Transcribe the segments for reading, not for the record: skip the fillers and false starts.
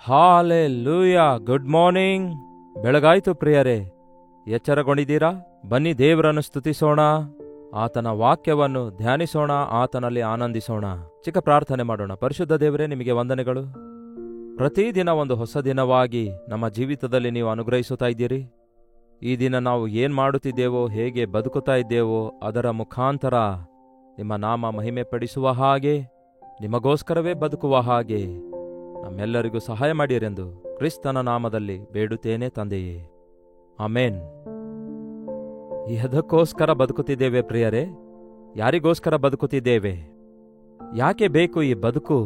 Hallelujah. Good morning. ಬೆಳಗಾಯ್ತು ಪ್ರಿಯರೇ, ಎಚ್ಚರಗೊಂಡಿದ್ದೀರಾ? ಬನ್ನಿ ದೇವರನ್ನು ಸ್ತುತಿಸೋಣ, ಆತನ ವಾಕ್ಯವನ್ನು ಧ್ಯಾನಿಸೋಣ, ಆತನಲ್ಲಿ ಆನಂದಿಸೋಣ. ಚಿಕ್ಕ ಪ್ರಾರ್ಥನೆ ಮಾಡೋಣ. ಪರಿಶುದ್ಧ ದೇವರೇ, ನಿಮಗೆ ವಂದನೆಗಳು. ಪ್ರತಿದಿನ ಒಂದು ಹೊಸ ದಿನವಾಗಿ ನಮ್ಮ ಜೀವಿತದಲ್ಲಿ ನೀವು ಅನುಗ್ರಹಿಸುತ್ತಾ ಇದ್ದೀರಿ. ಈ ದಿನ ನಾವು ಏನು ಮಾಡುತ್ತಿದ್ದೇವೋ, ಹೇಗೆ ಬದುಕುತ್ತಾ ಇದ್ದೇವೋ ಅದರ ಮುಖಾಂತರ ನಿಮ್ಮ ನಾಮ ಮಹಿಮೆ ಪಡಿಸುವ ಹಾಗೆ, ನಿಮಗೋಸ್ಕರವೇ ಬದುಕುವ ಹಾಗೆ ನಮ್ಮೆಲ್ಲರಿಗೂ ಸಹಾಯ ಮಾಡಿರೆಂದು ಕ್ರಿಸ್ತನ ನಾಮದಲ್ಲಿ ಬೇಡುತ್ತೇನೆ ತಂದೆಯೇ, ಆಮೇನ್. ಎದಕ್ಕೋಸ್ಕರ ಬದುಕುತ್ತಿದ್ದೇವೆ ಪ್ರಿಯರೇ? ಯಾರಿಗೋಸ್ಕರ ಬದುಕುತ್ತಿದ್ದೇವೆ? ಯಾಕೆ ಬೇಕು ಈ ಬದುಕು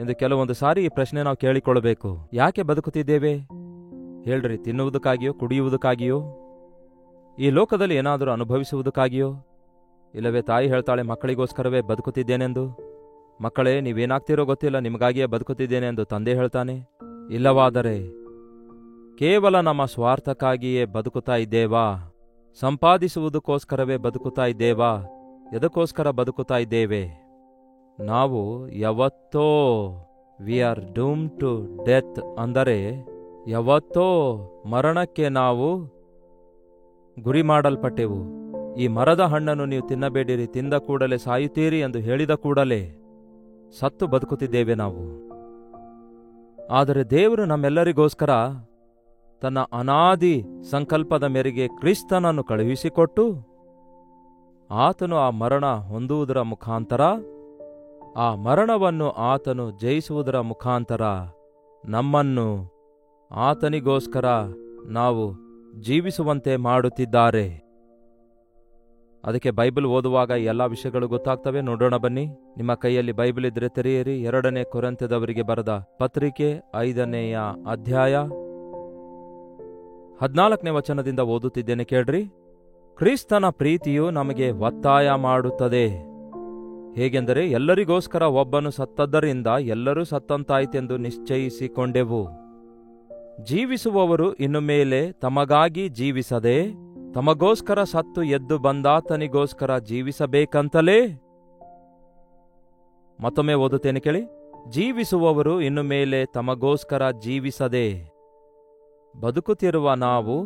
ಎಂದು ಕೆಲವೊಂದು ಸಾರಿ ಈ ಪ್ರಶ್ನೆ ನಾವು ಕೇಳಿಕೊಳ್ಳಬೇಕು. ಯಾಕೆ ಬದುಕುತ್ತಿದ್ದೇವೆ ಹೇಳ್ರಿ? ತಿನ್ನುವುದಕ್ಕಾಗಿಯೋ, ಕುಡಿಯುವುದಕ್ಕಾಗಿಯೋ, ಈ ಲೋಕದಲ್ಲಿ ಏನಾದರೂ ಅನುಭವಿಸುವುದಕ್ಕಾಗಿಯೋ? ಇಲ್ಲವೇ ತಾಯಿ ಹೇಳ್ತಾಳೆ ಮಕ್ಕಳಿಗೋಸ್ಕರವೇ ಬದುಕುತ್ತಿದ್ದೇನೆಂದು. ಮಕ್ಕಳೇ, ನೀವೇನಾಗ್ತಿರೋ ಗೊತ್ತಿಲ್ಲ, ನಿಮಗಾಗಿಯೇ ಬದುಕುತ್ತಿದ್ದೇನೆ ಎಂದು ತಂದೆ ಹೇಳ್ತಾನೆ. ಇಲ್ಲವಾದರೆ ಕೇವಲ ನಮ್ಮ ಸ್ವಾರ್ಥಕ್ಕಾಗಿಯೇ ಬದುಕುತ್ತಾ ಇದ್ದೇವಾ? ಸಂಪಾದಿಸುವುದಕ್ಕೋಸ್ಕರವೇ ಬದುಕುತ್ತಾ ಇದ್ದೇವಾ? ಎದಕ್ಕೋಸ್ಕರ ಬದುಕುತ್ತಾ ಇದ್ದೇವೆ? ನಾವು ಯಾವತ್ತೋ we are doom to death, ಅಂದರೆ ಯಾವತ್ತೋ ಮರಣಕ್ಕೆ ನಾವು ಗುರಿ ಮಾಡಲ್ಪಟ್ಟೆವು. ಈ ಮರದ ಹಣ್ಣನ್ನು ನೀವು ತಿನ್ನಬೇಡಿರಿ, ತಿಂದ ಕೂಡಲೇ ಸಾಯುತ್ತೀರಿ ಎಂದು ಹೇಳಿದ ಕೂಡಲೇ ಸತ್ತು ಬದುಕುತ್ತಿದ್ದೇವೆ ನಾವು. ಆದರೆ ದೇವರು ನಮ್ಮೆಲ್ಲರಿಗೋಸ್ಕರ ತನ್ನ ಅನಾದಿ ಸಂಕಲ್ಪದ ಮೇರೆಗೆ ಕ್ರಿಸ್ತನನ್ನು ಕಳುಹಿಸಿಕೊಟ್ಟು, ಆತನು ಆ ಮರಣ ಹೊಂದುವುದರ ಮುಖಾಂತರ, ಆ ಮರಣವನ್ನು ಆತನು ಜಯಿಸುವುದರ ಮುಖಾಂತರ ನಮ್ಮನ್ನು ಆತನಿಗೋಸ್ಕರ ನಾವು ಜೀವಿಸುವಂತೆ ಮಾಡುತ್ತಿದ್ದಾರೆ. ಅದಕ್ಕೆ ಬೈಬಲ್ ಓದುವಾಗ ಎಲ್ಲ ವಿಷಯಗಳು ಗೊತ್ತಾಗ್ತವೆ. ನೋಡೋಣ ಬನ್ನಿ. ನಿಮ್ಮ ಕೈಯಲ್ಲಿ ಬೈಬಲ್ ಇದ್ರೆ ತೆರೆಯಿರಿ. 2 ಕೊರಿಂಥದವರಿಗೆ ಬರೆದ ಪತ್ರಿಕೆ 5ನೇ ಅಧ್ಯಾಯ 14ನೇ ವಚನದಿಂದ ಓದುತ್ತಿದ್ದೇನೆ, ಕೇಳ್ರಿ. ಕ್ರಿಸ್ತನ ಪ್ರೀತಿಯು ನಮಗೆ ಒತ್ತಾಯ ಮಾಡುತ್ತದೆ. ಹೇಗೆಂದರೆ, ಎಲ್ಲರಿಗೋಸ್ಕರ ಒಬ್ಬನು ಸತ್ತದ್ದರಿಂದ ಎಲ್ಲರೂ ಸತ್ತಂತಾಯಿತೆಂದು ನಿಶ್ಚಯಿಸಿಕೊಂಡೆವು. ಜೀವಿಸುವವರು ಇನ್ನು ಮೇಲೆ ತಮಗಾಗಿ ಜೀವಿಸದೆ, ತಮಗೋಸ್ಕರ ಸತ್ತು ಎದ್ದು ಬಂದಾತನಿಗೋಸ್ಕರ ಜೀವಿಸಬೇಕಂತಲೇ. ಮತ್ತೊಮ್ಮೆ ಓದುತ್ತೇನೆ ಕೇಳಿ. ಜೀವಿಸುವವರು ಇನ್ನು ಮೇಲೆ ತಮಗೋಸ್ಕರ ಜೀವಿಸದೆ, ಬದುಕುತ್ತಿರುವ ನಾವು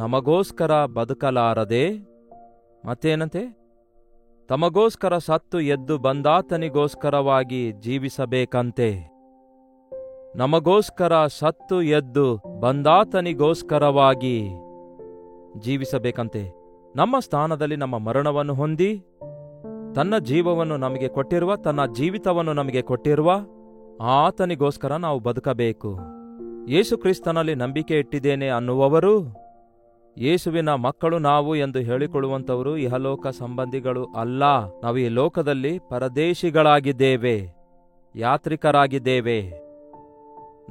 ನಮಗೋಸ್ಕರ ಬದುಕಲಾರದೆ, ಮತ್ತೇನಂತೆ? ತಮಗೋಸ್ಕರ ಸತ್ತು ಎದ್ದು ಬಂದಾತನಿಗೋಸ್ಕರವಾಗಿ ಜೀವಿಸಬೇಕಂತೆ. ನಮಗೋಸ್ಕರ ಸತ್ತು ಎದ್ದು ಬಂದಾತನಿಗೋಸ್ಕರವಾಗಿ ಜೀವಿಸಬೇಕಂತೆ. ನಮ್ಮ ಸ್ಥಾನದಲ್ಲಿ ನಮ್ಮ ಮರಣವನ್ನು ಹೊಂದಿ ತನ್ನ ಜೀವವನ್ನು ನಮಗೆ ಕೊಟ್ಟಿರುವ, ತನ್ನ ಜೀವಿತವನ್ನು ನಮಗೆ ಕೊಟ್ಟಿರುವ ಆತನಿಗೋಸ್ಕರ ನಾವು ಬದುಕಬೇಕು. ಯೇಸು ಕ್ರಿಸ್ತನಲ್ಲಿ ನಂಬಿಕೆ ಇಟ್ಟಿದ್ದೇನೆ ಅನ್ನುವವರು, ಯೇಸುವಿನ ಮಕ್ಕಳು ನಾವು ಎಂದು ಹೇಳಿಕೊಳ್ಳುವಂಥವರು ಇಹಲೋಕ ಸಂಬಂಧಿಗಳು ಅಲ್ಲ. ನಾವು ಈ ಲೋಕದಲ್ಲಿ ಪರದೇಶಿಗಳಾಗಿದ್ದೇವೆ, ಯಾತ್ರಿಕರಾಗಿದ್ದೇವೆ.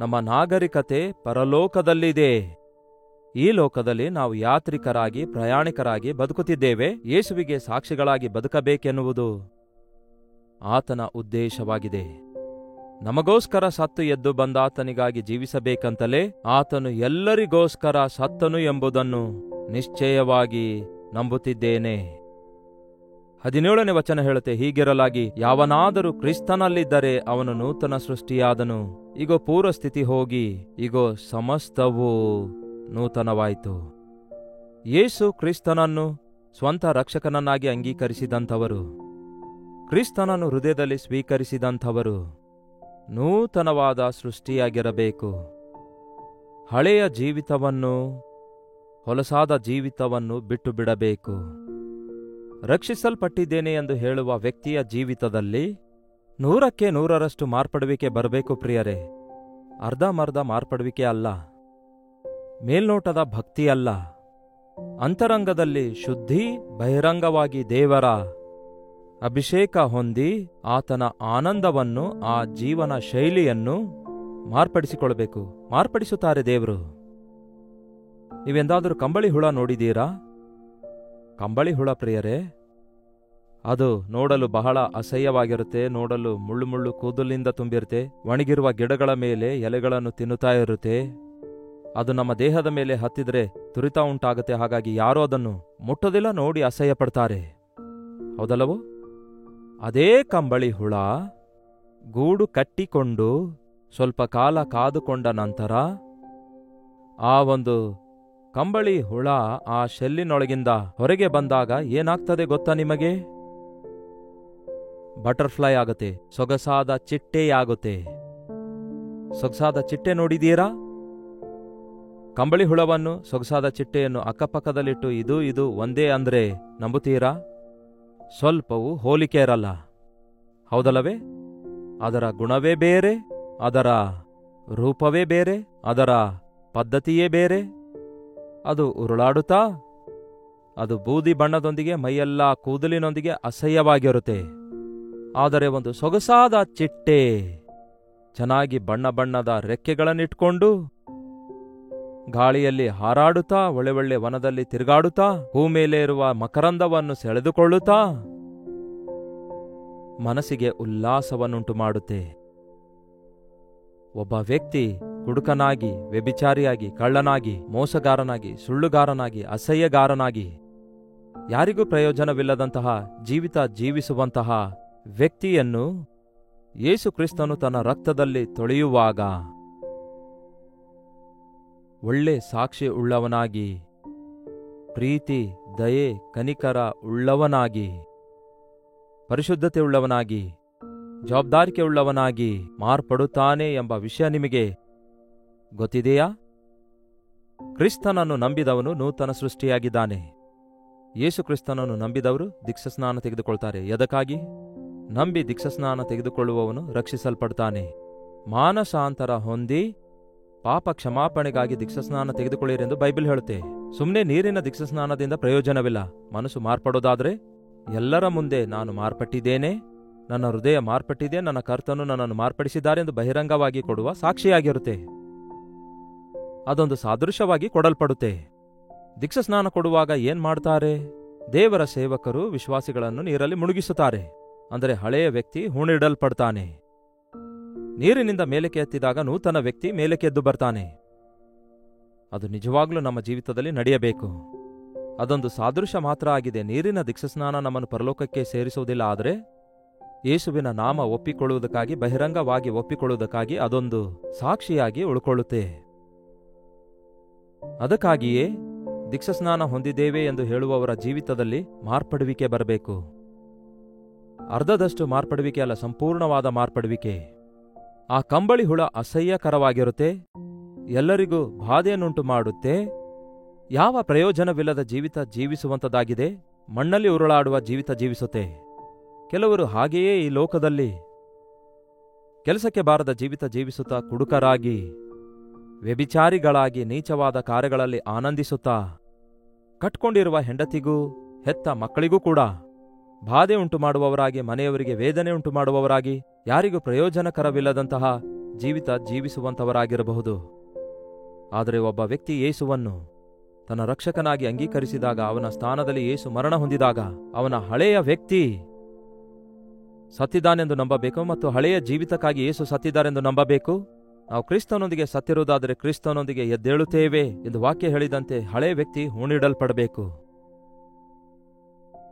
ನಮ್ಮ ನಾಗರಿಕತೆ ಪರಲೋಕದಲ್ಲಿದೆ. ಈ ಲೋಕದಲ್ಲಿ ನಾವು ಯಾತ್ರಿಕರಾಗಿ, ಪ್ರಯಾಣಿಕರಾಗಿ ಬದುಕುತ್ತಿದ್ದೇವೆ. ಯೇಸುವಿಗೆ ಸಾಕ್ಷಿಗಳಾಗಿ ಬದುಕಬೇಕೆನ್ನುವುದು ಆತನ ಉದ್ದೇಶವಾಗಿದೆ. ನಮಗೋಸ್ಕರ ಸತ್ತು ಎದ್ದು ಬಂದಾತನಿಗಾಗಿ ಜೀವಿಸಬೇಕಂತಲೇ ಆತನು ಎಲ್ಲರಿಗೋಸ್ಕರ ಸತ್ತನು ಎಂಬುದನ್ನು ನಿಶ್ಚಯವಾಗಿ ನಂಬುತ್ತಿದ್ದೇನೆ. 17ನೇ ವಚನ ಹೇಳುತ್ತೆ, ಹೀಗಿರಲಾಗಿ ಯಾವನಾದರೂ ಕ್ರಿಸ್ತನಲ್ಲಿದ್ದರೆ ಅವನು ನೂತನ ಸೃಷ್ಟಿಯಾದನು. ಇಗೋ, ಪೂರ್ವ ಸ್ಥಿತಿ ಹೋಗಿ ಇಗೋ ಸಮಸ್ತವೂ ನೂತನವಾಯಿತು. ಯೇಸು ಕ್ರಿಸ್ತನನ್ನು ಸ್ವಂತ ರಕ್ಷಕನನ್ನಾಗಿ ಅಂಗೀಕರಿಸಿದಂಥವರು, ಕ್ರಿಸ್ತನನ್ನು ಹೃದಯದಲ್ಲಿ ಸ್ವೀಕರಿಸಿದಂಥವರು ನೂತನವಾದ ಸೃಷ್ಟಿಯಾಗಿರಬೇಕು. ಹಳೆಯ ಜೀವಿತವನ್ನು, ಹೊಲಸಾದ ಜೀವಿತವನ್ನು ಬಿಟ್ಟು ಬಿಡಬೇಕು. ರಕ್ಷಿಸಲ್ಪಟ್ಟಿದ್ದೇನೆ ಎಂದು ಹೇಳುವ ವ್ಯಕ್ತಿಯ ಜೀವಿತದಲ್ಲಿ 100ಕ್ಕೆ 100ರಷ್ಟು ಮಾರ್ಪಡುವಿಕೆ ಬರಬೇಕು ಪ್ರಿಯರೇ. ಅರ್ಧಮರ್ಧ ಮಾರ್ಪಡುವಿಕೆ ಅಲ್ಲ, ಮೇಲ್ನೋಟದ ಭಕ್ತಿ ಅಲ್ಲ. ಅಂತರಂಗದಲ್ಲಿ ಶುದ್ಧಿ, ಬಹಿರಂಗವಾಗಿ ದೇವರ ಅಭಿಷೇಕ ಹೊಂದಿ ಆತನ ಆನಂದವನ್ನು, ಆ ಜೀವನ ಶೈಲಿಯನ್ನು ಮಾರ್ಪಡಿಸಿಕೊಳ್ಳಬೇಕು. ಮಾರ್ಪಡಿಸುತ್ತಾರೆ ದೇವರು. ನೀವೆಂದಾದರೂ ಕಂಬಳಿ ಹುಳ ನೋಡಿದ್ದೀರಾ? ಕಂಬಳಿ ಹುಳ ಪ್ರಿಯರೇ, ಅದು ನೋಡಲು ಬಹಳ ಅಸಹ್ಯವಾಗಿರುತ್ತೆ. ನೋಡಲು ಮುಳ್ಳು ಮುಳ್ಳು ಕೂದಲಿನಿಂದ ತುಂಬಿರುತ್ತೆ. ಒಣಗಿರುವ ಗಿಡಗಳ ಮೇಲೆ ಎಲೆಗಳನ್ನು ತಿನ್ನುತ್ತಾ ಇರುತ್ತೆ. ಅದು ನಮ್ಮ ದೇಹದ ಮೇಲೆ ಹತ್ತಿದ್ರೆ ತುರಿತ ಉಂಟಾಗುತ್ತೆ. ಹಾಗಾಗಿ ಯಾರೂ ಅದನ್ನು ಮುಟ್ಟೋದಿಲ್ಲ, ನೋಡಿ ಅಸಹ್ಯ ಪಡ್ತಾರೆ. ಹೌದಲ್ಲವೋ? ಅದೇ ಕಂಬಳಿ ಹುಳ ಗೂಡು ಕಟ್ಟಿಕೊಂಡು ಸ್ವಲ್ಪ ಕಾಲ ಕಾದುಕೊಂಡ ನಂತರ ಆ ಒಂದು ಕಂಬಳಿ ಹುಳ ಆ ಶೆಲ್ಲಿನೊಳಗಿಂದ ಹೊರಗೆ ಬಂದಾಗ ಏನಾಗ್ತದೆ ಗೊತ್ತಾ ನಿಮಗೆ? ಬಟರ್ಫ್ಲೈ ಆಗುತ್ತೆ, ಸೊಗಸಾದ ಚಿಟ್ಟೆಯಾಗುತ್ತೆ. ಸೊಗಸಾದ ಚಿಟ್ಟೆ ನೋಡಿದೀರಾ? ಕಂಬಳಿ ಹುಳವನ್ನು, ಸೊಗಸಾದ ಚಿಟ್ಟೆಯನ್ನು ಅಕ್ಕಪಕ್ಕದಲ್ಲಿಟ್ಟು ಇದು ಒಂದೇ ಅಂದ್ರೆ ನಂಬುತ್ತೀರಾ? ಸ್ವಲ್ಪವೂ ಹೋಲಿಕೆ ಇರಲ್ಲ, ಹೌದಲ್ಲವೇ? ಅದರ ಗುಣವೇ ಬೇರೆ, ಅದರ ರೂಪವೇ ಬೇರೆ, ಅದರ ಪದ್ಧತಿಯೇ ಬೇರೆ. ಅದು ಉರುಳಾಡುತ್ತಾ, ಅದು ಬೂದಿ ಬಣ್ಣದೊಂದಿಗೆ ಮೈಯೆಲ್ಲ ಕೂದಲಿನೊಂದಿಗೆ ಅಸಹ್ಯವಾಗಿರುತ್ತೆ. ಆದರೆ ಒಂದು ಸೊಗಸಾದ ಚಿಟ್ಟೆ ಚೆನ್ನಾಗಿ ಬಣ್ಣ ಬಣ್ಣದ ರೆಕ್ಕೆಗಳನ್ನಿಟ್ಕೊಂಡು ಗಾಳಿಯಲ್ಲಿ ಹಾರಾಡುತ್ತಾ, ಒಳ್ಳೆ ವನದಲ್ಲಿ ತಿರುಗಾಡುತ್ತಾ, ಹೂ ಮೇಲೆ ಇರುವ ಮಕರಂದವನ್ನು ಸೆಳೆದುಕೊಳ್ಳುತ್ತಾ ಮನಸ್ಸಿಗೆ ಉಲ್ಲಾಸವನ್ನುಂಟು ಮಾಡುತ್ತೆ. ಒಬ್ಬ ವ್ಯಕ್ತಿ ಕುಡುಕನಾಗಿ, ವ್ಯಭಿಚಾರಿಯಾಗಿ, ಕಳ್ಳನಾಗಿ, ಮೋಸಗಾರನಾಗಿ, ಸುಳ್ಳುಗಾರನಾಗಿ, ಅಸಹ್ಯಗಾರನಾಗಿ, ಯಾರಿಗೂ ಪ್ರಯೋಜನವಿಲ್ಲದಂತಹ ಜೀವಿತ ಜೀವಿಸುವಂತಹ ವ್ಯಕ್ತಿಯನ್ನು ಯೇಸು ಕ್ರಿಸ್ತನು ತನ್ನ ರಕ್ತದಲ್ಲಿ ತೊಳೆಯುವಾಗ ಒಳ್ಳೆ ಸಾಕ್ಷಿ ಉಳ್ಳವನಾಗಿ, ಪ್ರೀತಿ, ದಯೆ, ಕನಿಕರ ಉಳ್ಳವನಾಗಿ, ಪರಿಶುದ್ಧತೆ ಉಳ್ಳವನಾಗಿ, ಜವಾಬ್ದಾರಿಕೆ ಉಳ್ಳವನಾಗಿ ಮಾರ್ಪಡುತ್ತಾನೆ ಎಂಬ ವಿಷಯ ನಿಮಗೆ ಗೊತ್ತಿದೆಯಾ? ಕ್ರಿಸ್ತನನ್ನು ನಂಬಿದವನು ನೂತನ ಸೃಷ್ಟಿಯಾಗಿದ್ದಾನೆ. ಯೇಸು ಕ್ರಿಸ್ತನನ್ನು ನಂಬಿದವರು ದೀಕ್ಷಾಸ್ನಾನ ತೆಗೆದುಕೊಳ್ತಾರೆ. ಎದಕ್ಕಾಗಿ? ನಂಬಿ ದೀಕ್ಷಾಸ್ನಾನ ತೆಗೆದುಕೊಳ್ಳುವವನು ರಕ್ಷಿಸಲ್ಪಡ್ತಾನೆ. ಮಾನಸಾಂತರ ಹೊಂದಿ ಪಾಪ ಕ್ಷಮಾಪಣೆಗಾಗಿ ದೀಕ್ಷಾಸ್ನಾನ ತೆಗೆದುಕೊಳ್ಳಿರೆಂದು ಬೈಬಲ್ ಹೇಳುತ್ತೆ. ಸುಮ್ಮನೆ ನೀರಿನ ದೀಕ್ಷಾಸ್ನಾನದಿಂದ ಪ್ರಯೋಜನವಿಲ್ಲ. ಮನಸ್ಸು ಮಾರ್ಪಡೋದಾದ್ರೆ ಎಲ್ಲರ ಮುಂದೆ ನಾನು ಮಾರ್ಪಟ್ಟಿದ್ದೇನೆ, ನನ್ನ ಹೃದಯ ಮಾರ್ಪಟ್ಟಿದೆ, ನನ್ನ ಕರ್ತನು ನನ್ನನ್ನು ಮಾರ್ಪಡಿಸಿದ್ದಾರೆ ಎಂದು ಬಹಿರಂಗವಾಗಿ ಕೊಡುವ ಸಾಕ್ಷಿಯಾಗಿರುತ್ತೆ. ಅದೊಂದು ಸಾದೃಶ್ಯವಾಗಿ ಕೊಡಲ್ಪಡುತ್ತೆ. ದೀಕ್ಷಾಸ್ನಾನ ಕೊಡುವಾಗ ಏನ್ ಮಾಡ್ತಾರೆ? ದೇವರ ಸೇವಕರು ವಿಶ್ವಾಸಿಗಳನ್ನು ನೀರಲ್ಲಿ ಮುಳುಗಿಸುತ್ತಾರೆ. ಅಂದರೆ ಹಳೆಯ ವ್ಯಕ್ತಿ ಹೂಣಿಡಲ್ಪಡ್ತಾನೆ. ನೀರಿನಿಂದ ಮೇಲಕ್ಕೆ ಎತ್ತಿದಾಗ ನೂತನ ವ್ಯಕ್ತಿ ಮೇಲಕ್ಕೆ ಎದ್ದು ಬರ್ತಾನೆ. ಅದು ನಿಜವಾಗ್ಲೂ ನಮ್ಮ ಜೀವಿತದಲ್ಲಿ ನಡೆಯಬೇಕು. ಅದೊಂದು ಸಾದೃಶ್ಯ ಮಾತ್ರ ಆಗಿದೆ. ನೀರಿನ ದೀಕ್ಷಾಸ್ನಾನ ನಮ್ಮನ್ನು ಪರಲೋಕಕ್ಕೆ ಸೇರಿಸುವುದಿಲ್ಲ. ಆದರೆ ಯೇಸುವಿನ ನಾಮ ಒಪ್ಪಿಕೊಳ್ಳುವುದಕ್ಕಾಗಿ, ಬಹಿರಂಗವಾಗಿ ಒಪ್ಪಿಕೊಳ್ಳುವುದಕ್ಕಾಗಿ ಅದೊಂದು ಸಾಕ್ಷಿಯಾಗಿ ಉಳ್ಕೊಳ್ಳುತ್ತೆ. ಅದಕ್ಕಾಗಿಯೇ ದೀಕ್ಷಾಸ್ನಾನ ಹೊಂದಿದ್ದೇವೆ ಎಂದು ಹೇಳುವವರ ಜೀವಿತದಲ್ಲಿ ಮಾರ್ಪಡುವಿಕೆ ಬರಬೇಕು. ಅರ್ಧದಷ್ಟು ಮಾರ್ಪಡುವಿಕೆ ಅಲ್ಲ, ಸಂಪೂರ್ಣವಾದ ಮಾರ್ಪಡುವಿಕೆ. ಆ ಕಂಬಳಿ ಹುಳ ಅಸಹ್ಯಕರವಾಗಿರುತ್ತೆ, ಎಲ್ಲರಿಗೂ ಬಾಧೆಯನ್ನುಂಟು ಮಾಡುತ್ತೆ, ಯಾವ ಪ್ರಯೋಜನವಿಲ್ಲದ ಜೀವಿತ ಜೀವಿಸುವಂಥದ್ದಾಗಿದೆ. ಮಣ್ಣಲ್ಲಿ ಉರುಳಾಡುವ ಜೀವಿತ ಜೀವಿಸುತ್ತೆ. ಕೆಲವರು ಹಾಗೆಯೇ ಈ ಲೋಕದಲ್ಲಿ ಕೆಲಸಕ್ಕೆ ಬಾರದ ಜೀವಿತ ಜೀವಿಸುತ್ತಾ ಕುಡುಕರಾಗಿ, ವ್ಯಭಿಚಾರಿಗಳಾಗಿ, ನೀಚವಾದ ಕಾರ್ಯಗಳಲ್ಲಿ ಆನಂದಿಸುತ್ತಾ, ಕಟ್ಕೊಂಡಿರುವ ಹೆಂಡತಿಗೂ ಹೆತ್ತ ಮಕ್ಕಳಿಗೂ ಕೂಡ ಬಾಧೆ ಉಂಟು ಮಾಡುವವರಾಗಿ, ಮನೆಯವರಿಗೆ ವೇದನೆ ಉಂಟು ಮಾಡುವವರಾಗಿ, ಯಾರಿಗೂ ಪ್ರಯೋಜನಕರವಿಲ್ಲದಂತಹ ಜೀವಿತ ಜೀವಿಸುವಂಥವರಾಗಿರಬಹುದು. ಆದರೆ ಒಬ್ಬ ವ್ಯಕ್ತಿ ಯೇಸುವನ್ನು ತನ್ನ ರಕ್ಷಕನಾಗಿ ಅಂಗೀಕರಿಸಿದಾಗ, ಅವನ ಸ್ಥಾನದಲ್ಲಿ ಯೇಸು ಮರಣ ಹೊಂದಿದಾಗ, ಅವನ ಹಳೆಯ ವ್ಯಕ್ತಿ ಸತ್ತಿದ್ದಾನೆಂದು ನಂಬಬೇಕು ಮತ್ತು ಹಳೆಯ ಜೀವಿತಕ್ಕಾಗಿ ಯೇಸು ಸತ್ತಿದ್ದಾರೆಂದು ನಂಬಬೇಕು. ನಾವು ಕ್ರಿಸ್ತನೊಂದಿಗೆ ಸತ್ತಿರುವುದಾದರೆ ಕ್ರಿಸ್ತನೊಂದಿಗೆ ಎದ್ದೇಳುತ್ತೇವೆ ಎಂದು ವಾಕ್ಯ ಹೇಳಿದಂತೆ ಹಳೆಯ ವ್ಯಕ್ತಿ ಹೂಣಿಡಲ್ಪಡಬೇಕು.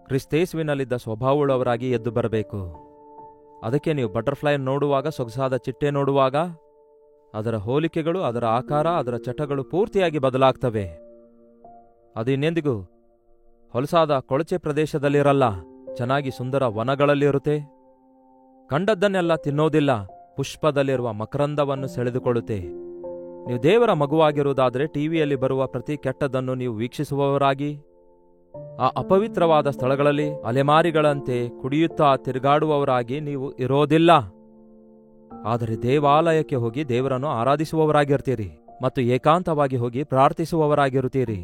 ಕ್ರಿಸ್ತೇಸುವಿನಲ್ಲಿದ್ದ ಸ್ವಭಾವವುಳ್ಳವರಾಗಿ ಎದ್ದು ಬರಬೇಕು. ಅದಕ್ಕೆ ನೀವು ಬಟರ್ಫ್ಲೈ ನೋಡುವಾಗ, ಸೊಗಸಾದ ಚಿಟ್ಟೆ ನೋಡುವಾಗ ಅದರ ಹೋಲಿಕೆಗಳು, ಅದರ ಆಕಾರ, ಅದರ ಚಟಗಳು ಪೂರ್ತಿಯಾಗಿ ಬದಲಾಗ್ತವೆ. ಅದು ಇನ್ನೆಂದಿಗೂ ಹೊಲಸಾದ ಕೊಳಚೆ ಪ್ರದೇಶದಲ್ಲಿರಲ್ಲ, ಚೆನ್ನಾಗಿ ಸುಂದರ ವನಗಳಲ್ಲಿರುತ್ತೆ. ಕಂಡದ್ದನ್ನೆಲ್ಲ ತಿನ್ನೋದಿಲ್ಲ, ಪುಷ್ಪದಲ್ಲಿರುವ ಮಕರಂದವನ್ನು ಸೆಳೆದುಕೊಳ್ಳುತ್ತೆ. ನೀವು ದೇವರ ಮಗುವಾಗಿರುವುದಾದರೆ ಟಿವಿಯಲ್ಲಿ ಬರುವ ಪ್ರತಿ ಕೆಟ್ಟದ್ದನ್ನು ನೀವು ವೀಕ್ಷಿಸುವವರಾಗಿ, ಆ ಅಪವಿತ್ರವಾದ ಸ್ಥಳಗಳಲ್ಲಿ ಅಲೆಮಾರಿಗಳಂತೆ ಕುಡಿಯುತ್ತಾ ತಿರುಗಾಡುವವರಾಗಿ ನೀವು ಇರೋದಿಲ್ಲ. ಆದರೆ ದೇವಾಲಯಕ್ಕೆ ಹೋಗಿ ದೇವರನ್ನು ಆರಾಧಿಸುವವರಾಗಿರ್ತೀರಿ ಮತ್ತು ಏಕಾಂತವಾಗಿ ಹೋಗಿ ಪ್ರಾರ್ಥಿಸುವವರಾಗಿರುತ್ತೀರಿ.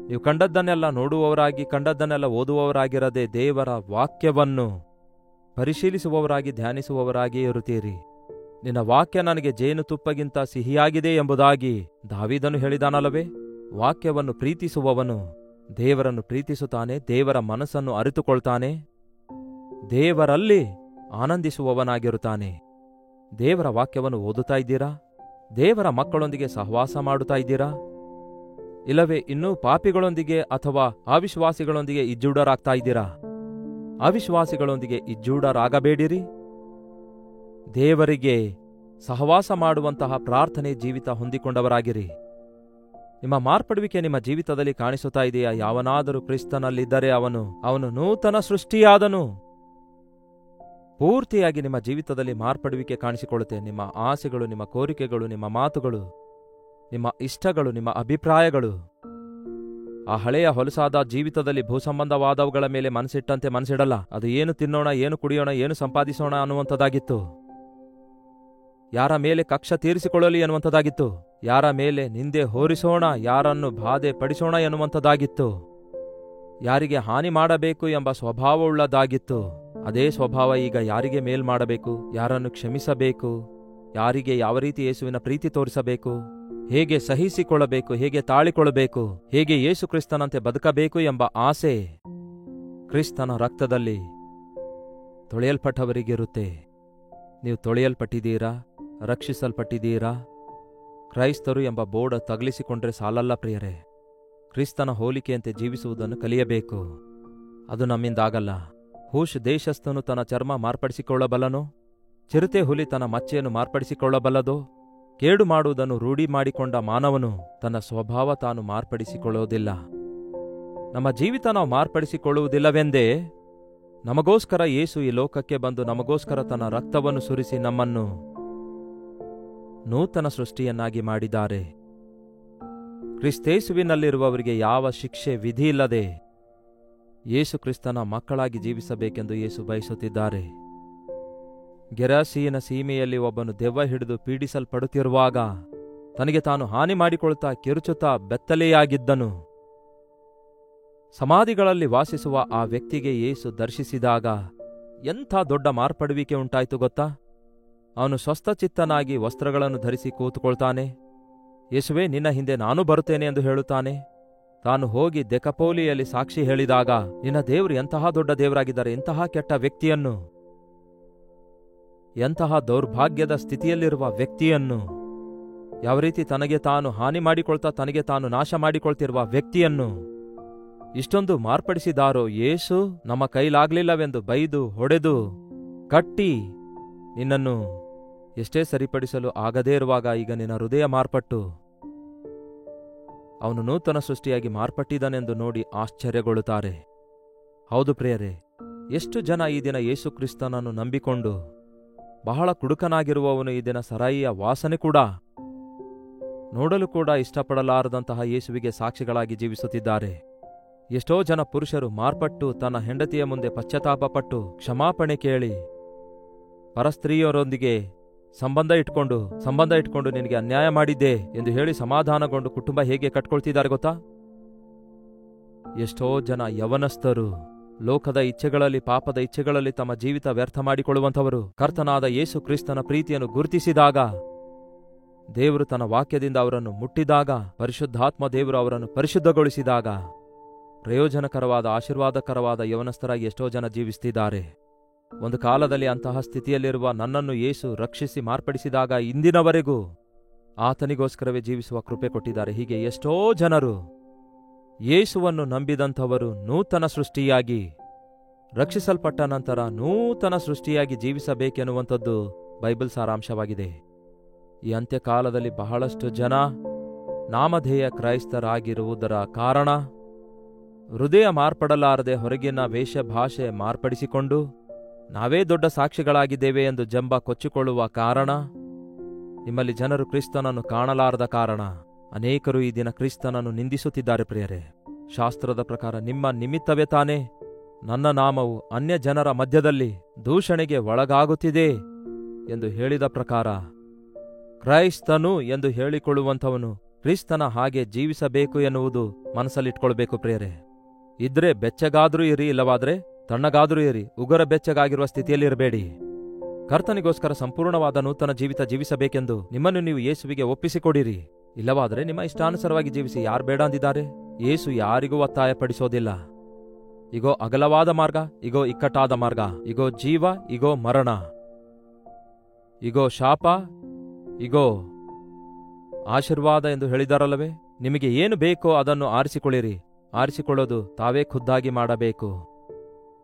ನೀವು ಕಂಡದ್ದನ್ನೆಲ್ಲ ನೋಡುವವರಾಗಿ, ಕಂಡದ್ದನ್ನೆಲ್ಲ ಓದುವವರಾಗಿರದೆ ದೇವರ ವಾಕ್ಯವನ್ನು ಪರಿಶೀಲಿಸುವವರಾಗಿ, ಧ್ಯಾನಿಸುವವರಾಗಿ ಇರುತ್ತೀರಿ. ನಿನ್ನ ವಾಕ್ಯ ನನಗೆ ಜೇನುತುಪ್ಪಗಿಂತ ಸಿಹಿಯಾಗಿದೆ ಎಂಬುದಾಗಿ ದಾವೀದನು ಹೇಳಿದಾನಲ್ಲವೇ? ವಾಕ್ಯವನ್ನು ಪ್ರೀತಿಸುವವನು ದೇವರನ್ನು ಪ್ರೀತಿಸುತ್ತಾನೆ, ದೇವರ ಮನಸ್ಸನ್ನು ಅರಿತುಕೊಳ್ತಾನೆ, ದೇವರಲ್ಲಿ ಆನಂದಿಸುವವನಾಗಿರುತ್ತಾನೆ. ದೇವರ ವಾಕ್ಯವನ್ನು ಓದುತ್ತಾ ಇದ್ದೀರಾ? ದೇವರ ಮಕ್ಕಳೊಂದಿಗೆ ಸಹವಾಸ ಮಾಡುತ್ತಾ ಇದ್ದೀರಾ? ಇಲ್ಲವೇ ಇನ್ನೂ ಪಾಪಿಗಳೊಂದಿಗೆ ಅಥವಾ ಅವಿಶ್ವಾಸಿಗಳೊಂದಿಗೆ ಇಜ್ಜೂಡರಾಗ್ತಾ ಇದ್ದೀರಾ? ಅವಿಶ್ವಾಸಿಗಳೊಂದಿಗೆ ಇಜ್ಜೂಡರಾಗಬೇಡಿರಿ. ದೇವರಿಗೆ ಸಹವಾಸ ಮಾಡುವಂತಹ ಪ್ರಾರ್ಥನೆ ಜೀವಿತ ಹೊಂದಿಕೊಂಡವರಾಗಿರಿ. ನಿಮ್ಮ ಮಾರ್ಪಡುವಿಕೆ ನಿಮ್ಮ ಜೀವಿತದಲ್ಲಿ ಕಾಣಿಸುತ್ತಾ ಇದೆಯಾ? ಯಾವನಾದರೂ ಕ್ರಿಸ್ತನಲ್ಲಿದ್ದರೆ ಅವನು ನೂತನ ಸೃಷ್ಟಿಯಾದನು. ಪೂರ್ತಿಯಾಗಿ ನಿಮ್ಮ ಜೀವಿತದಲ್ಲಿ ಮಾರ್ಪಡುವಿಕೆ ಕಾಣಿಸಿಕೊಳ್ಳುತ್ತೆ. ನಿಮ್ಮ ಆಸೆಗಳು, ನಿಮ್ಮ ಕೋರಿಕೆಗಳು, ನಿಮ್ಮ ಮಾತುಗಳು, ನಿಮ್ಮ ಇಷ್ಟಗಳು, ನಿಮ್ಮ ಅಭಿಪ್ರಾಯಗಳು ಆ ಹಳೆಯ ಹೊಲಸಾದ ಜೀವಿತದಲ್ಲಿ ಭೂಸಂಬಂಧವಾದವುಗಳ ಮೇಲೆ ಮನಸ್ಸಿಟ್ಟಂತೆ ಮನಸ್ಸಿಡಲ್ಲ. ಅದು ಏನು ತಿನ್ನೋಣ, ಏನು ಕುಡಿಯೋಣ, ಏನು ಸಂಪಾದಿಸೋಣ ಅನ್ನುವಂಥದ್ದಾಗಿತ್ತು. ಯಾರ ಮೇಲೆ ಕಕ್ಷ ತೀರಿಸಿಕೊಳ್ಳಲಿ ಎನ್ನುವಂಥದ್ದಾಗಿತ್ತು. ಯಾರ ಮೇಲೆ ನಿಂದೆ ಹೊರಿಸೋಣ, ಯಾರನ್ನು ಬಾಧೆ ಪಡಿಸೋಣ ಎನ್ನುವಂಥದ್ದಾಗಿತ್ತು. ಯಾರಿಗೆ ಹಾನಿ ಮಾಡಬೇಕು ಎಂಬ ಸ್ವಭಾವವುಳ್ಳದಾಗಿತ್ತು. ಅದೇ ಸ್ವಭಾವ ಈಗ ಯಾರಿಗೆ ಮೇಲ್ ಮಾಡಬೇಕು, ಯಾರನ್ನು ಕ್ಷಮಿಸಬೇಕು, ಯಾರಿಗೆ ಯಾವ ರೀತಿ ಯೇಸುವಿನ ಪ್ರೀತಿ ತೋರಿಸಬೇಕು, ಹೇಗೆ ಸಹಿಸಿಕೊಳ್ಳಬೇಕು, ಹೇಗೆ ತಾಳಿಕೊಳ್ಳಬೇಕು, ಹೇಗೆ ಯೇಸು ಕ್ರಿಸ್ತನಂತೆ ಬದುಕಬೇಕು ಎಂಬ ಆಸೆ ಕ್ರಿಸ್ತನ ರಕ್ತದಲ್ಲಿ ತೊಳೆಯಲ್ಪಟ್ಟವರಿಗಿರುತ್ತೆ. ನೀವು ತೊಳೆಯಲ್ಪಟ್ಟಿದ್ದೀರಾ? ರಕ್ಷಿಸಲ್ಪಟ್ಟಿದ್ದೀರಾ? ಕ್ರೈಸ್ತರು ಎಂಬ ಬೋರ್ಡ್ ತಗಲಿಸಿಕೊಂಡ್ರೆ ಸಾಲಲ್ಲ ಪ್ರಿಯರೇ. ಕ್ರಿಸ್ತನ ಹೋಲಿಕೆಯಂತೆ ಜೀವಿಸುವುದನ್ನು ಕಲಿಯಬೇಕು. ಅದು ನಮ್ಮಿಂದಾಗಲ್ಲ. ಹೂಷ್ ದೇಶಸ್ಥನು ತನ್ನ ಚರ್ಮ ಮಾರ್ಪಡಿಸಿಕೊಳ್ಳಬಲ್ಲನೋ? ಚಿರತೆ ಹುಲಿ ತನ್ನ ಮಚ್ಚೆಯನ್ನು ಮಾರ್ಪಡಿಸಿಕೊಳ್ಳಬಲ್ಲದೋ? ಕೇಡು ಮಾಡುವುದನ್ನು ರೂಢಿ ಮಾಡಿಕೊಂಡ ಮಾನವನು ತನ್ನ ಸ್ವಭಾವ ತಾನು ಮಾರ್ಪಡಿಸಿಕೊಳ್ಳುವುದಿಲ್ಲ. ನಮ್ಮ ಜೀವಿತ ನಾವು ಮಾರ್ಪಡಿಸಿಕೊಳ್ಳುವುದಿಲ್ಲವೆಂದೇ ನಮಗೋಸ್ಕರ ಯೇಸು ಈ ಲೋಕಕ್ಕೆ ಬಂದು ನಮಗೋಸ್ಕರ ತನ್ನ ರಕ್ತವನ್ನು ಸುರಿಸಿ ನಮ್ಮನ್ನು ನೂತನ ಸೃಷ್ಟಿಯನ್ನಾಗಿ ಮಾಡಿದ್ದಾರೆ. ಕ್ರಿಸ್ತೇಸುವಿನಲ್ಲಿರುವವರಿಗೆ ಯಾವ ಶಿಕ್ಷೆ ವಿಧಿಯಿಲ್ಲದೆ ಯೇಸು ಕ್ರಿಸ್ತನ ಮಕ್ಕಳಾಗಿ ಜೀವಿಸಬೇಕೆಂದು ಯೇಸು ಬಯಸುತ್ತಿದ್ದಾರೆ. ಗೆರಾಸೀನ ಸೀಮೆಯಲ್ಲಿ ಒಬ್ಬನು ದೆವ್ವ ಹಿಡಿದು ಪೀಡಿಸಲ್ಪಡುತ್ತಿರುವಾಗ ತನಗೆ ತಾನು ಹಾನಿ ಮಾಡಿಕೊಳ್ತಾ ಕಿರುಚುತ್ತಾ ಬೆತ್ತಲೆಯಾಗಿದ್ದನು. ಸಮಾಧಿಗಳಲ್ಲಿ ವಾಸಿಸುವ ಆ ವ್ಯಕ್ತಿಗೆ ಯೇಸು ದರ್ಶಿಸಿದಾಗ ಎಂಥ ದೊಡ್ಡ ಮಾರ್ಪಡುವಿಕೆ ಉಂಟಾಯಿತು ಗೊತ್ತಾ? ಅವನು ಸ್ವಸ್ಥಚಿತ್ತನಾಗಿ ವಸ್ತ್ರಗಳನ್ನು ಧರಿಸಿ ಕೂತುಕೊಳ್ತಾನೆ. ಯೇಸುವೇ, ನಿನ್ನ ಹಿಂದೆ ನಾನು ಬರುತ್ತೇನೆ ಎಂದು ಹೇಳುತ್ತಾನೆ. ತಾನು ಹೋಗಿ ದೆಕಪೋಲಿಯಲ್ಲಿ ಸಾಕ್ಷಿ ಹೇಳಿದಾಗ, ನಿನ್ನ ದೇವರು ಎಂತಹ ದೊಡ್ಡ ದೇವರಾಗಿದ್ದಾರೆ, ಎಂತಹ ಕೆಟ್ಟ ವ್ಯಕ್ತಿಯನ್ನು, ಎಂತಹ ದೌರ್ಭಾಗ್ಯದ ಸ್ಥಿತಿಯಲ್ಲಿರುವ ವ್ಯಕ್ತಿಯನ್ನು, ಯಾವ ರೀತಿ ತನಗೆ ತಾನು ಹಾನಿ ಮಾಡಿಕೊಳ್ತಾ ತನಗೆ ತಾನು ನಾಶ ಮಾಡಿಕೊಳ್ತಿರುವ ವ್ಯಕ್ತಿಯನ್ನು ಇಷ್ಟೊಂದು ಮಾರ್ಪಡಿಸಿದಾರೋ ಯೇಸು. ನಮ್ಮ ಕೈಲಾಗ್ಲಿಲ್ಲವೆಂದು ಬೈದು ಹೊಡೆದು ಕಟ್ಟಿ ನಿನ್ನನ್ನು ಎಷ್ಟೇ ಸರಿಪಡಿಸಲು ಆಗದೇ ಇರುವಾಗ ಈಗ ನಿನ್ನ ಹೃದಯ ಮಾರ್ಪಟ್ಟು ಅವನು ನೂತನ ಸೃಷ್ಟಿಯಾಗಿ ಮಾರ್ಪಟ್ಟಿದ್ದಾನೆಂದು ನೋಡಿ ಆಶ್ಚರ್ಯಗೊಳ್ಳುತ್ತಾರೆ. ಹೌದು ಪ್ರಿಯರೇ, ಎಷ್ಟು ಜನ ಈ ದಿನ ಯೇಸು ಕ್ರಿಸ್ತನನ್ನು ನಂಬಿಕೊಂಡು ಬಹಳ ಕುಡುಕನಾಗಿರುವವನು ಈ ದಿನ ಸರಾಯಿಯ ವಾಸನೆ ಕೂಡ ನೋಡಲು ಕೂಡ ಇಷ್ಟಪಡಲಾರದಂತಹ ಯೇಸುವಿಗೆ ಸಾಕ್ಷಿಗಳಾಗಿ ಜೀವಿಸುತ್ತಿದ್ದಾರೆ. ಎಷ್ಟೋ ಜನ ಪುರುಷರು ಮಾರ್ಪಟ್ಟು ತನ್ನ ಹೆಂಡತಿಯ ಮುಂದೆ ಪಶ್ಚಾತ್ತಾಪಪಟ್ಟು ಕ್ಷಮಾಪಣೆ ಕೇಳಿ ಪರಸ್ತ್ರೀಯರೊಂದಿಗೆ ಸಂಬಂಧ ಇಟ್ಕೊಂಡು ನಿನಗೆ ಅನ್ಯಾಯ ಮಾಡಿದ್ದೆ ಎಂದು ಹೇಳಿ ಸಮಾಧಾನಗೊಂಡು ಕುಟುಂಬ ಹೇಗೆ ಕಟ್ಕೊಳ್ತಿದ್ದಾರೆ ಗೊತ್ತಾ? ಎಷ್ಟೋ ಜನ ಯವನಸ್ಥರು ಲೋಕದ ಇಚ್ಛೆಗಳಲ್ಲಿ, ಪಾಪದ ಇಚ್ಛೆಗಳಲ್ಲಿ ತಮ್ಮ ಜೀವಿತ ವ್ಯರ್ಥ ಮಾಡಿಕೊಳ್ಳುವಂಥವರು ಕರ್ತನಾದ ಯೇಸು ಕ್ರಿಸ್ತನ ಪ್ರೀತಿಯನ್ನು ಗುರುತಿಸಿದಾಗ, ದೇವರು ತನ್ನ ವಾಕ್ಯದಿಂದ ಅವರನ್ನು ಮುಟ್ಟಿದಾಗ, ಪರಿಶುದ್ಧಾತ್ಮ ದೇವರು ಅವರನ್ನು ಪರಿಶುದ್ಧಗೊಳಿಸಿದಾಗ ಪ್ರಯೋಜನಕರವಾದ ಆಶೀರ್ವಾದಕರವಾದ ಯವನಸ್ಥರಾಗಿ ಎಷ್ಟೋ ಜನ ಜೀವಿಸುತ್ತಿದ್ದಾರೆ. ಒಂದು ಕಾಲದಲ್ಲಿ ಅಂತಹ ಸ್ಥಿತಿಯಲ್ಲಿರುವ ನನ್ನನ್ನು ಯೇಸು ರಕ್ಷಿಸಿ ಮಾರ್ಪಡಿಸಿದಾಗ ಇಂದಿನವರೆಗೂ ಆತನಿಗೋಸ್ಕರವೇ ಜೀವಿಸುವ ಕೃಪೆ ಕೊಟ್ಟಿದ್ದಾರೆ. ಹೀಗೆ ಎಷ್ಟೋ ಜನರು ಯೇಸುವನ್ನು ನಂಬಿದಂಥವರು ನೂತನ ಸೃಷ್ಟಿಯಾಗಿ, ರಕ್ಷಿಸಲ್ಪಟ್ಟ ನಂತರ ನೂತನ ಸೃಷ್ಟಿಯಾಗಿ ಜೀವಿಸಬೇಕೆನ್ನುವಂಥದ್ದು ಬೈಬಲ್ ಸಾರಾಂಶವಾಗಿದೆ. ಈ ಅಂತ್ಯಕಾಲದಲ್ಲಿ ಬಹಳಷ್ಟು ಜನ ನಾಮಧೇಯ ಕ್ರೈಸ್ತರಾಗಿರುವುದರ ಕಾರಣ ಹೃದಯ ಮಾರ್ಪಡಲಾರದೆ ಹೊರಗಿನ ವೇಷಭಾಷೆ ಮಾರ್ಪಡಿಸಿಕೊಂಡು ನಾವೇ ದೊಡ್ಡ ಸಾಕ್ಷಿಗಳಾಗಿದ್ದೇವೆ ಎಂದು ಜಂಬ ಕೊಚ್ಚಿಕೊಳ್ಳುವ ಕಾರಣ, ನಿಮ್ಮಲ್ಲಿ ಜನರು ಕ್ರಿಸ್ತನನ್ನು ಕಾಣಲಾರದ ಕಾರಣ ಅನೇಕರು ಈ ದಿನ ಕ್ರಿಸ್ತನನ್ನು ನಿಂದಿಸುತ್ತಿದ್ದಾರೆ. ಪ್ರಿಯರೇ, ಶಾಸ್ತ್ರದ ಪ್ರಕಾರ ನಿಮ್ಮ ನಿಮಿತ್ತವೇ ತಾನೇ ನನ್ನ ನಾಮವು ಅನ್ಯ ಜನರ ಮಧ್ಯದಲ್ಲಿ ದೂಷಣೆಗೆ ಒಳಗಾಗುತ್ತಿದೆ ಎಂದು ಹೇಳಿದ ಪ್ರಕಾರ ಕ್ರೈಸ್ತನು ಎಂದು ಹೇಳಿಕೊಳ್ಳುವಂಥವನು ಕ್ರಿಸ್ತನ ಹಾಗೆ ಜೀವಿಸಬೇಕು ಎನ್ನುವುದು ಮನಸ್ಸಲ್ಲಿಟ್ಕೊಳ್ಬೇಕು. ಪ್ರಿಯರೇ, ಇದ್ರೆ ಬೆಚ್ಚಗಾದ್ರೂ ಇರಿ, ಇಲ್ಲವಾದ್ರೆ ತಣ್ಣಗಾದ್ರೂ ಇರಿ, ಉಗುರ ಬೆಚ್ಚಗಾಗಿರುವ ಸ್ಥಿತಿಯಲ್ಲಿರಬೇಡಿ. ಕರ್ತನಿಗೋಸ್ಕರ ಸಂಪೂರ್ಣವಾದ ನೂತನ ಜೀವಿತ ಜೀವಿಸಬೇಕೆಂದು ನಿಮ್ಮನ್ನು ನೀವು ಯೇಸುವಿಗೆ ಒಪ್ಪಿಸಿಕೊಡಿರಿ. ಇಲ್ಲವಾದರೆ ನಿಮ್ಮ ಇಷ್ಟಾನುಸಾರವಾಗಿ ಜೀವಿಸಿ. ಯಾರು ಬೇಡ ಅಂದಿದ್ದಾರೆ? ಯೇಸು ಯಾರಿಗೂ ಒತ್ತಾಯಪಡಿಸೋದಿಲ್ಲ. ಇಗೋ ಅಗಲವಾದ ಮಾರ್ಗ, ಇಗೋ ಇಕ್ಕಟ್ಟಾದ ಮಾರ್ಗ, ಇಗೋ ಜೀವ, ಇಗೋ ಮರಣ, ಇಗೋ ಶಾಪ, ಇಗೋ ಆಶೀರ್ವಾದ ಎಂದು ಹೇಳಿದಾರಲ್ಲವೇ? ನಿಮಗೆ ಏನು ಬೇಕೋ ಅದನ್ನು ಆರಿಸಿಕೊಳ್ಳಿರಿ. ಆರಿಸಿಕೊಳ್ಳೋದು ತಾವೇ ಖುದ್ದಾಗಿ ಮಾಡಬೇಕು.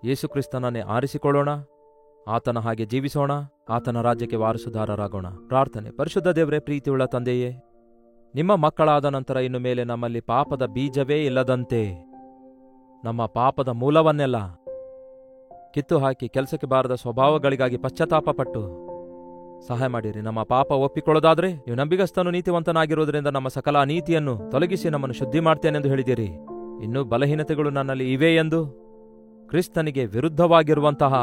ಯೇಸುಕ್ರಿಸ್ತನನ್ನೇ ಆರಿಸಿಕೊಳ್ಳೋಣ. ಆತನ ಹಾಗೆ ಜೀವಿಸೋಣ, ಆತನ ರಾಜ್ಯಕ್ಕೆ ವಾರಸುದಾರರಾಗೋಣ. ಪ್ರಾರ್ಥನೆ. ಪರಿಶುದ್ಧ ದೇವರೇ, ಪ್ರೀತಿಯುಳ್ಳ ತಂದೆಯೇ, ನಿಮ್ಮ ಮಕ್ಕಳಾದ ನಂತರ ಇನ್ನು ಮೇಲೆ ನಮ್ಮಲ್ಲಿ ಪಾಪದ ಬೀಜವೇ ಇಲ್ಲದಂತೆ ನಮ್ಮ ಪಾಪದ ಮೂಲವನ್ನೆಲ್ಲ ಕಿತ್ತು ಹಾಕಿ ಕೆಲಸಕ್ಕೆ ಬಾರದ ಸ್ವಭಾವಗಳಿಗಾಗಿ ಪಶ್ಚಾತ್ತಾಪಪಟ್ಟು ಸಹಾಯ ಮಾಡಿರಿ. ನಮ್ಮ ಪಾಪ ಒಪ್ಪಿಕೊಳ್ಳೋದಾದ್ರೆ ನೀವು ನಂಬಿಗಸ್ತನು ನೀತಿವಂತನಾಗಿರುವುದರಿಂದ ನಮ್ಮ ಸಕಲ ಅನೀತಿಯನ್ನು ತೊಲಗಿಸಿ ನಮ್ಮನ್ನು ಶುದ್ಧಿ ಮಾಡ್ತೇನೆಂದು ಹೇಳಿದಿರಿ. ಇನ್ನೂ ಬಲಹೀನತೆಗಳು ನನ್ನಲ್ಲಿ ಇವೆ ಎಂದು, ಕ್ರಿಸ್ತನಿಗೆ ವಿರುದ್ಧವಾಗಿರುವಂತಹ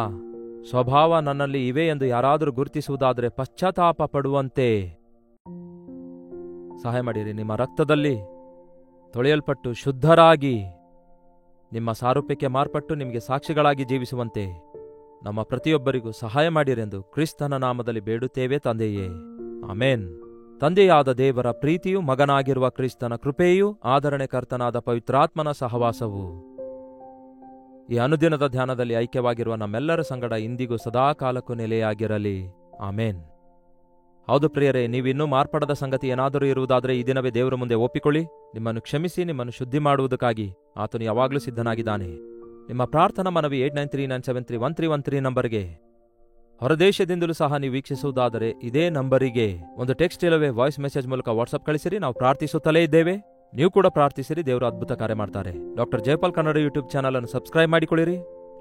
ಸ್ವಭಾವ ನನ್ನಲ್ಲಿ ಇವೆ ಎಂದು ಯಾರಾದರೂ ಗುರುತಿಸುವುದಾದರೆ ಪಶ್ಚಾತ್ತಾಪ ಪಡುವಂತೆ ಸಹಾಯ ಮಾಡಿರಿ. ನಿಮ್ಮ ರಕ್ತದಲ್ಲಿ ತೊಳೆಯಲ್ಪಟ್ಟು ಶುದ್ಧರಾಗಿ ನಿಮ್ಮ ಸಾರೂಪ್ಯಕ್ಕೆ ಮಾರ್ಪಟ್ಟು ನಿಮಗೆ ಸಾಕ್ಷಿಗಳಾಗಿ ಜೀವಿಸುವಂತೆ ನಮ್ಮ ಪ್ರತಿಯೊಬ್ಬರಿಗೂ ಸಹಾಯ ಮಾಡಿರೆಂದು ಕ್ರಿಸ್ತನ ನಾಮದಲ್ಲಿ ಬೇಡುತ್ತೇವೆ ತಂದೆಯೇ, ಆಮೇನ್. ತಂದೆಯಾದ ದೇವರ ಪ್ರೀತಿಯೂ ಮಗನಾಗಿರುವ ಕ್ರಿಸ್ತನ ಕೃಪೆಯೂ ಆದರಣೆಕರ್ತನಾದ ಪವಿತ್ರಾತ್ಮನ ಸಹವಾಸವು ಈ ಅನುದಿನದ ಧ್ಯಾನದಲ್ಲಿ ಐಕ್ಯವಾಗಿರುವ ನಮ್ಮೆಲ್ಲರ ಸಂಗಡ ಇಂದಿಗೂ ಸದಾಕಾಲಕ್ಕೂ ನೆಲೆಯಾಗಿರಲಿ. ಆಮೇನ್. ಹೌದು ಪ್ರಿಯರೇ, ನೀವಿನ್ನೂ ಮಾರ್ಪಡದ ಸಂಗತಿ ಏನಾದರೂ ಇರುವುದಾದರೆ ಈ ದಿನವೇ ದೇವರ ಮುಂದೆ ಒಪ್ಪಿಕೊಳ್ಳಿ. ನಿಮ್ಮನ್ನು ಕ್ಷಮಿಸಿ ನಿಮ್ಮನ್ನು ಶುದ್ಧಿ ಮಾಡುವುದಕ್ಕಾಗಿ ಆತನು ಯಾವಾಗಲೂ ಸಿದ್ಧನಾಗಿದ್ದಾನೆ. ನಿಮ್ಮ ಪ್ರಾರ್ಥನಾ ಮನವಿ 8939731313 ನಂಬರ್ಗೆ ಹೊರದೇಶದಿಂದಲೂ ಸಹ ನೀವು ವೀಕ್ಷಿಸುವುದಾದರೆ ಇದೇ ನಂಬರಿಗೆ ಒಂದು ಟೆಕ್ಸ್ಟ್ ಇಲ್ಲವೇ ವಾಯ್ಸ್ ಮೆಸೇಜ್ ಮೂಲಕ ವಾಟ್ಸಪ್ ಕಳಿಸಿರಿ. ನಾವು ಪ್ರಾರ್ಥಿಸುತ್ತಲೇ ಇದ್ದೇವೆ. ನೀವು ಕೂಡ ಪ್ರಾರ್ಥಿಸಿರಿ, ದೇವರು ಅದ್ಭುತ ಕಾರ್ಯ ಮಾಡ್ತಾರೆ. Doctor Jayapal Kannada YouTube channel ಅನ್ನು ಸಬ್ಸ್ಕ್ರೈಬ್ ಮಾಡಿಕೊಳ್ಳಿರಿ.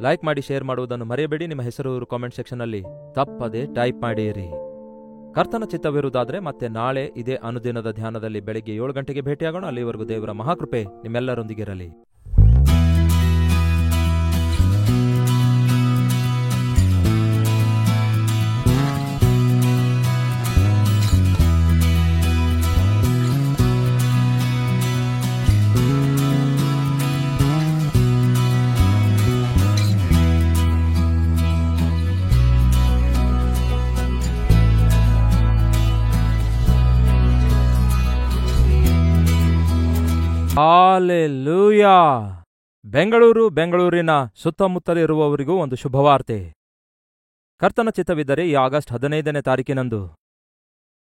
ಲೈಕ್ ಮಾಡಿ, ಶೇರ್ ಮಾಡುವುದನ್ನು ಮರೆಯಬೇಡಿ. ನಿಮ್ಮ ಹೆಸರು ಕಾಮೆಂಟ್ ಸೆಕ್ಷನ್ನಲ್ಲಿ ತಪ್ಪದೆ ಟೈಪ್ ಮಾಡಿರಿ. ಕರ್ತನ ಚಿತ್ತವಿರುವುದಾದರೆ ಮತ್ತೆ ನಾಳೆ ಇದೇ ಅನುದಿನದ ಧ್ಯಾನದಲ್ಲಿ ಬೆಳಗ್ಗೆ 7 ಗಂಟೆಗೆ ಭೇಟಿಯಾಗೋಣ. ಅಲ್ಲಿವರೆಗೂ ದೇವರ ಮಹಾಕೃಪೆ ನಿಮ್ಮೆಲ್ಲರೊಂದಿಗಿರಲಿ. ಹಾಲೆಲೂಯಾ! ಬೆಂಗಳೂರಿನ ಸುತ್ತಮುತ್ತಲಿರುವವರಿಗೂ ಒಂದು ಶುಭವಾರ್ತೆ. ಕರ್ತನ ಚಿತ್ತವಿದ್ದರೆ ಈ ಆಗಸ್ಟ್ 15ನೇ ತಾರೀಕಿನಂದು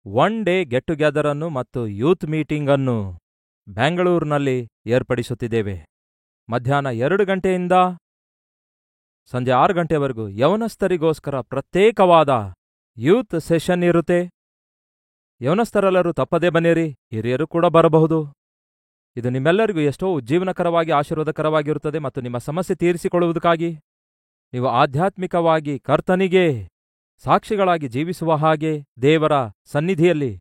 ಒನ್ ಡೇ ಗೆಟ್ ಟುಗೆದರ್ ಅನ್ನು ಮತ್ತು ಯೂತ್ ಮೀಟಿಂಗ್ ಅನ್ನು ಬೆಂಗಳೂರಿನಲ್ಲಿ ಏರ್ಪಡಿಸುತ್ತಿದ್ದೇವೆ. ಮಧ್ಯಾಹ್ನ 2 ಗಂಟೆಯಿಂದ ಸಂಜೆ 6 ಗಂಟೆವರೆಗೂ ಯವನಸ್ಥರಿಗೋಸ್ಕರ ಪ್ರತ್ಯೇಕವಾದ ಯೂತ್ ಸೆಷನ್ ಇರುತ್ತೆ. ಯವನಸ್ಥರೆಲ್ಲರೂ ತಪ್ಪದೇ ಬನ್ನಿರಿ, ಹಿರಿಯರು ಕೂಡ ಬರಬಹುದು. ಇದು ನಿಮ್ಮೆಲ್ಲರಿಗೂ ಎಷ್ಟೋ ಉಜ್ಜೀವನಕರವಾಗಿ ಆಶೀರ್ವಾದಕರವಾಗಿರುತ್ತದೆ ಮತ್ತು ನಿಮ್ಮ ಸಮಸ್ಯೆ ತೀರಿಸಿಕೊಳ್ಳುವುದಕ್ಕಾಗಿ ನೀವು ಆಧ್ಯಾತ್ಮಿಕವಾಗಿ ಕರ್ತನಿಗೆ ಸಾಕ್ಷಿಗಳಾಗಿ ಜೀವಿಸುವ ಹಾಗೆ ದೇವರ ಸನ್ನಿಧಿಯಲ್ಲಿ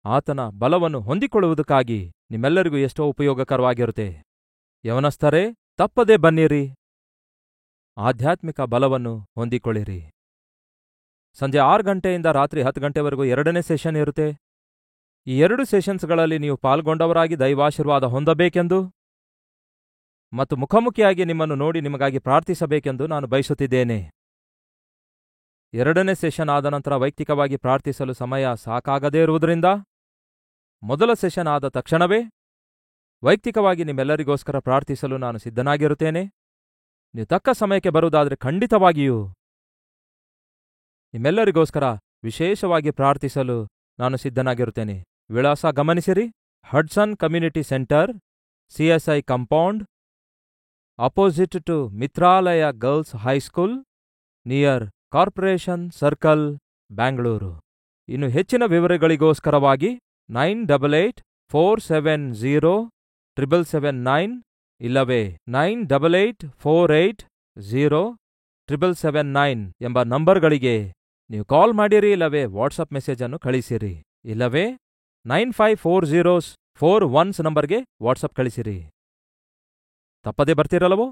ಆತನ ಬಲವನ್ನು ಹೊಂದಿಕೊಳ್ಳುವುದಕ್ಕಾಗಿ ನಿಮ್ಮೆಲ್ಲರಿಗೂ ಎಷ್ಟೋ ಉಪಯೋಗಕರವಾಗಿರುತ್ತೆ. ಯವನಸ್ಥರೇ, ತಪ್ಪದೇ ಬನ್ನಿರಿ, ಆಧ್ಯಾತ್ಮಿಕ ಬಲವನ್ನು ಹೊಂದಿಕೊಳ್ಳಿರಿ. ಸಂಜೆ 6 ಗಂಟೆಯಿಂದ ರಾತ್ರಿ 10 ಗಂಟೆವರೆಗೂ 2ನೇ ಸೆಷನ್ ಇರುತ್ತೆ. ಈ 2 ಸೆಷನ್ಸ್ಗಳಲ್ಲಿ ನೀವು ಪಾಲ್ಗೊಂಡವರಾಗಿ ದೈವಾಶೀರ್ವಾದ ಹೊಂದಬೇಕೆಂದು ಮತ್ತು ಮುಖಾಮುಖಿಯಾಗಿ ನಿಮ್ಮನ್ನು ನೋಡಿ ನಿಮಗಾಗಿ ಪ್ರಾರ್ಥಿಸಬೇಕೆಂದು ನಾನು ಬಯಸುತ್ತಿದ್ದೇನೆ. 2ನೇ ಸೆಷನ್ ಆದ ನಂತರ ವೈಯಕ್ತಿಕವಾಗಿ ಪ್ರಾರ್ಥಿಸಲು ಸಮಯ ಸಾಕಾಗದೇ ಇರುವುದರಿಂದ ಮೊದಲ ಸೆಷನ್ ಆದ ತಕ್ಷಣವೇ ವೈಯಕ್ತಿಕವಾಗಿ ನಿಮ್ಮೆಲ್ಲರಿಗೋಸ್ಕರ ಪ್ರಾರ್ಥಿಸಲು ನಾನು ಸಿದ್ಧನಾಗಿರುತ್ತೇನೆ. ನೀವು ತಕ್ಕ ಸಮಯಕ್ಕೆ ಬರುವುದಾದರೆ ಖಂಡಿತವಾಗಿಯೂ ನಿಮ್ಮೆಲ್ಲರಿಗೋಸ್ಕರ ವಿಶೇಷವಾಗಿ ಪ್ರಾರ್ಥಿಸಲು ನಾನು ಸಿದ್ಧನಾಗಿರುತ್ತೇನೆ. ವಿಳಾಸ ಗಮನಿಸಿರಿ. Hudson community centre, CSI compound, opposite to Mitralaya girls high school, near corporation circle, Bangalore. ಇನ್ನು ಹೆಚ್ಚಿನ ವಿವರಗಳಿಗೋಸ್ಕರವಾಗಿ 9884707779 ಇಲ್ಲವೇ 9884807779 ಎಂಬ ನಂಬರ್ಗಳಿಗೆ ನೀವು ಕಾಲ್ ಮಾಡಿರಿ, ಇಲ್ಲವೇ ವಾಟ್ಸಪ್ ಮೆಸೇಜ್ ಅನ್ನು ಕಳಿಸಿರಿ, ಇಲ್ಲವೇ 954041 ನಂಬರ್ಗೆ ವಾಟ್ಸಪ್ ಕಳಿಸಿರಿ. ತಪ್ಪದೇ ಬರ್ತಿರಲ್ಲವೋ?